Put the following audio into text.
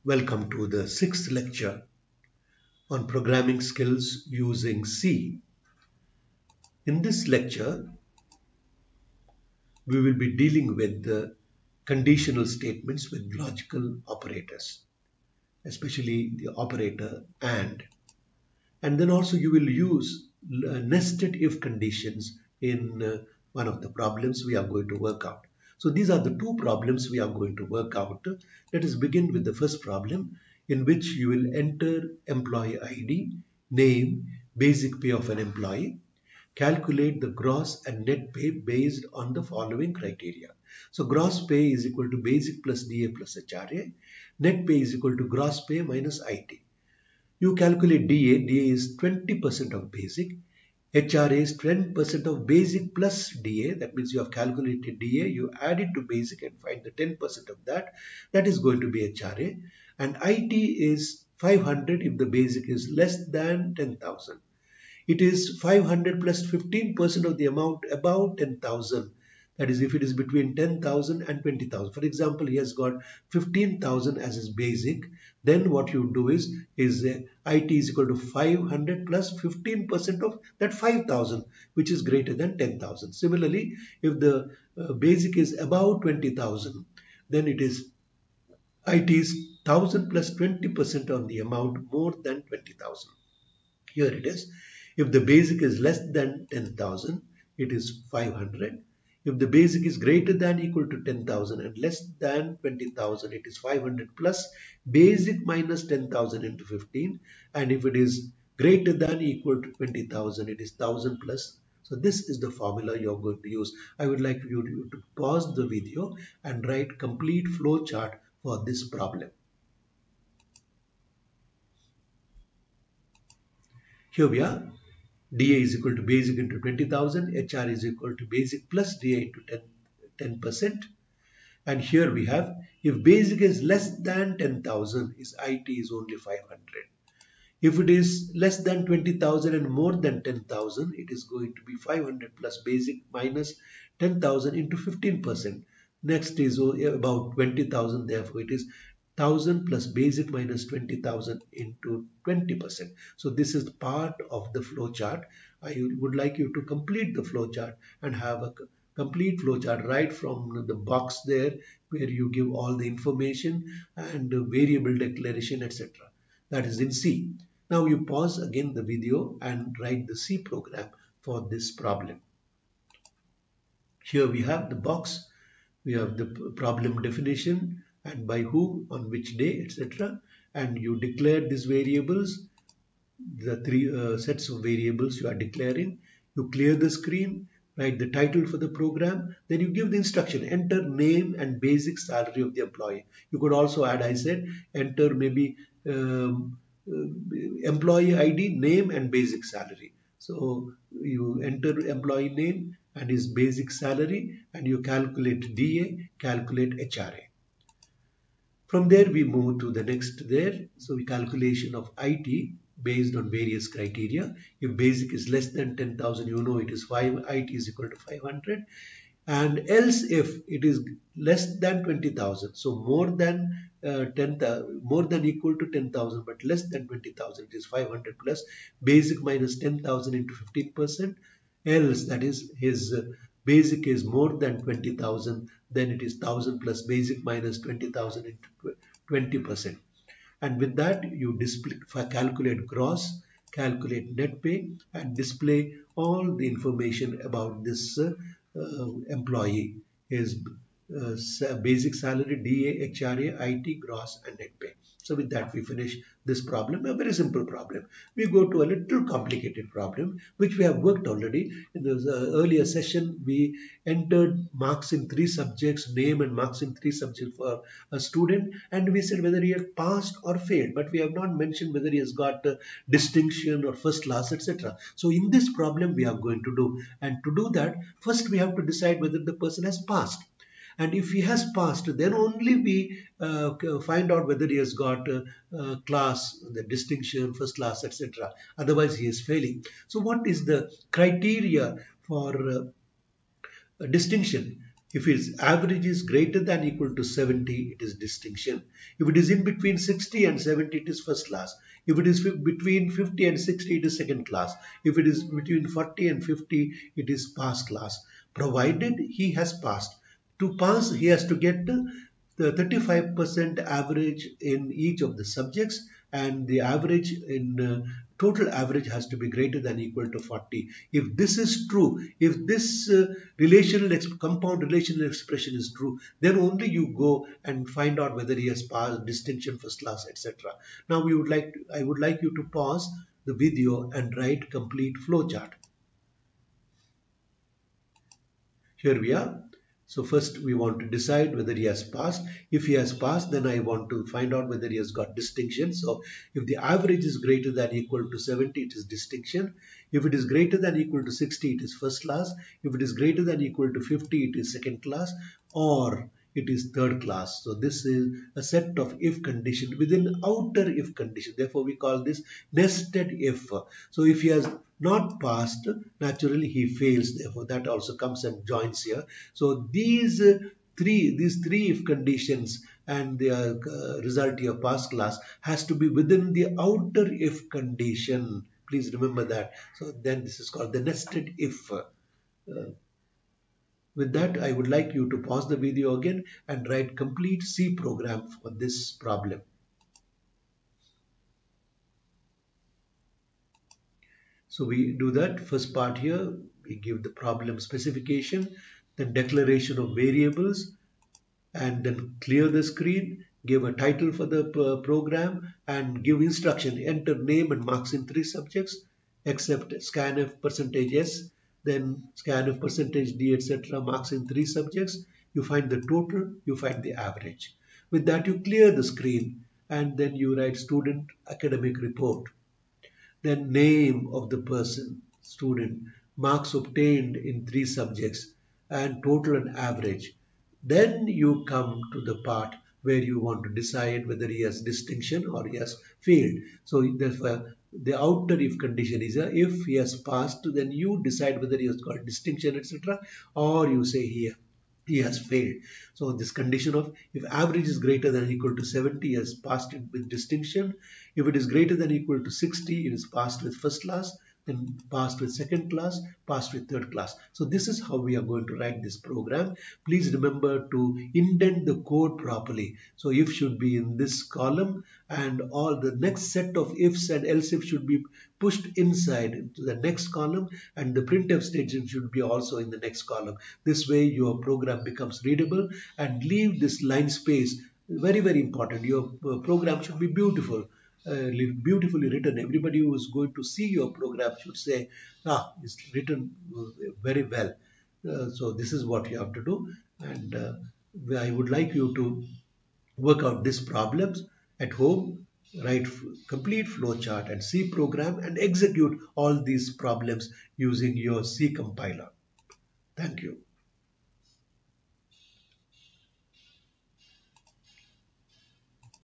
Welcome to the sixth lecture on programming skills using C. In this lecture, we will be dealing with the conditional statements with logical operators, especially the operator AND. And then also you will use nested if conditions in one of the problems we are going to work out. So these are the two problems we are going to work out. Let us begin with the first problem, in which you will enter employee ID, name, basic pay of an employee, calculate the gross and net pay based on the following criteria. So gross pay is equal to basic plus DA plus HRA, net pay is equal to gross pay minus IT. You calculate DA. DA is 20% of basic. HRA is 10% of basic plus DA. That means you have calculated DA. You add it to basic and find the 10% of that. That is going to be HRA. And IT is 500 if the basic is less than 10,000. It is 500 plus 15% of the amount above 10,000. That is, if it is between 10,000 and 20,000. For example, he has got 15,000 as his basic. Then what you do is IT is equal to 500 plus 15% of that 5,000, which is greater than 10,000. Similarly, if the basic is above 20,000, then it is IT is 1,000 plus 20% on the amount more than 20,000. Here it is. If the basic is less than 10,000, it is 500. If the basic is greater than equal to 10,000 and less than 20,000, it is 500 plus basic minus 10,000 into 15. And if it is greater than equal to 20,000, it is 1,000 plus. So this is the formula you're going to use. I would like you to pause the video and write complete flow chart for this problem. Here we are. DA is equal to basic into 20,000. HR is equal to basic plus DA into 10%. And here we have, if basic is less than 10,000, his IT is only 500. If it is less than 20,000 and more than 10,000, it is going to be 500 plus basic minus 10,000 into 15%. Next is about 20,000. Therefore, it is 1,000 plus basic minus 20,000 into 20%. So this is part of the flow chart. I would like you to complete the flow chart and have a complete flow chart right from the box there where you give all the information and variable declaration, etc. That is in C. Now you pause again the video and write the C program for this problem. Here we have the box. We have the problem definition and by who, on which day, etc. And you declare these variables, the three sets of variables you are declaring. You clear the screen, write the title for the program, then you give the instruction, enter name and basic salary of the employee. You could also add, I said, enter maybe employee ID, name and basic salary. So you enter employee name and his basic salary and you calculate DA, calculate HRA. From there we move to the next there. So calculation of IT based on various criteria. If basic is less than 10,000, you know it is 5, IT is equal to 500. And else if it is less than 20,000, so more than more than equal to 10,000 but less than 20,000, it is 500 plus basic minus 10,000 into 15%. Else, that is his basic is more than 20,000, then it is 1,000 plus basic minus 20,000 into 20%. And with that you display, calculate gross, calculate net pay and display all the information about this employee, his basic salary, DA, HRA, IT, gross and net pay. So with that we finish this problem, a very simple problem. We go to a little complicated problem which we have worked already. In the earlier session we entered marks in 3 subjects, name and marks in 3 subjects for a student, and we said whether he had passed or failed, but we have not mentioned whether he has got distinction or first class, etc. So in this problem we are going to do, and to do that first we have to decide whether the person has passed. And if he has passed, then only we find out whether he has got class, the distinction, first class, etc. Otherwise, he is failing. So what is the criteria for distinction? If its average is greater than equal to 70, it is distinction. If it is in between 60 and 70, it is first class. If it is between 50 and 60, it is second class. If it is between 40 and 50, it is pass class. Provided he has passed. To pass, he has to get the 35% average in each of the subjects, and the average in total average has to be greater than equal to 40. If this is true, if this compound relational expression is true, then only you go and find out whether he has passed distinction, first class, etc. Now I would like you to pause the video and write complete flowchart. Here we are. So first we want to decide whether he has passed. If he has passed, then I want to find out whether he has got distinction. So if the average is greater than equal to 70, it is distinction. If it is greater than equal to 60, it is first class. If it is greater than equal to 50, it is second class, or it is third class. So this is a set of if condition within outer if condition. Therefore, we call this nested if. So if he has not passed, naturally he fails. Therefore, that also comes and joins here. So these three if conditions and the result here pass class has to be within the outer if condition. Please remember that. So then this is called the nested if. With that, I would like you to pause the video again and write complete C program for this problem. So we do that first part here. We give the problem specification, then declaration of variables, and then clear the screen, give a title for the program, and give instruction. Enter name and marks in 3 subjects, except scanf %s, then scanf %d, etc. marks in 3 subjects. You find the total, you find the average. With that, you clear the screen, and then you write student academic report. Then name of the person, student, marks obtained in 3 subjects, and total and average. Then you come to the part where you want to decide whether he has distinction or he has failed. So therefore, the outer if condition is if he has passed, then you decide whether he has got distinction, etc., or you say he has failed. So this condition of if average is greater than or equal to 70, he has passed it with distinction. If it is greater than or equal to 60, it is passed with first class, then passed with second class, passed with third class. So this is how we are going to write this program. Please remember to indent the code properly. So if should be in this column, and all the next set of ifs and else if should be pushed inside into the next column, and the printf statement should be also in the next column. This way your program becomes readable, and leave this line space. Very, very important. Your program should be beautiful. Beautifully written. Everybody who is going to see your program should say, it's written very well. So this is what you have to do, and I would like you to work out these problems at home, write complete flowchart and C program, and execute all these problems using your C compiler. Thank you.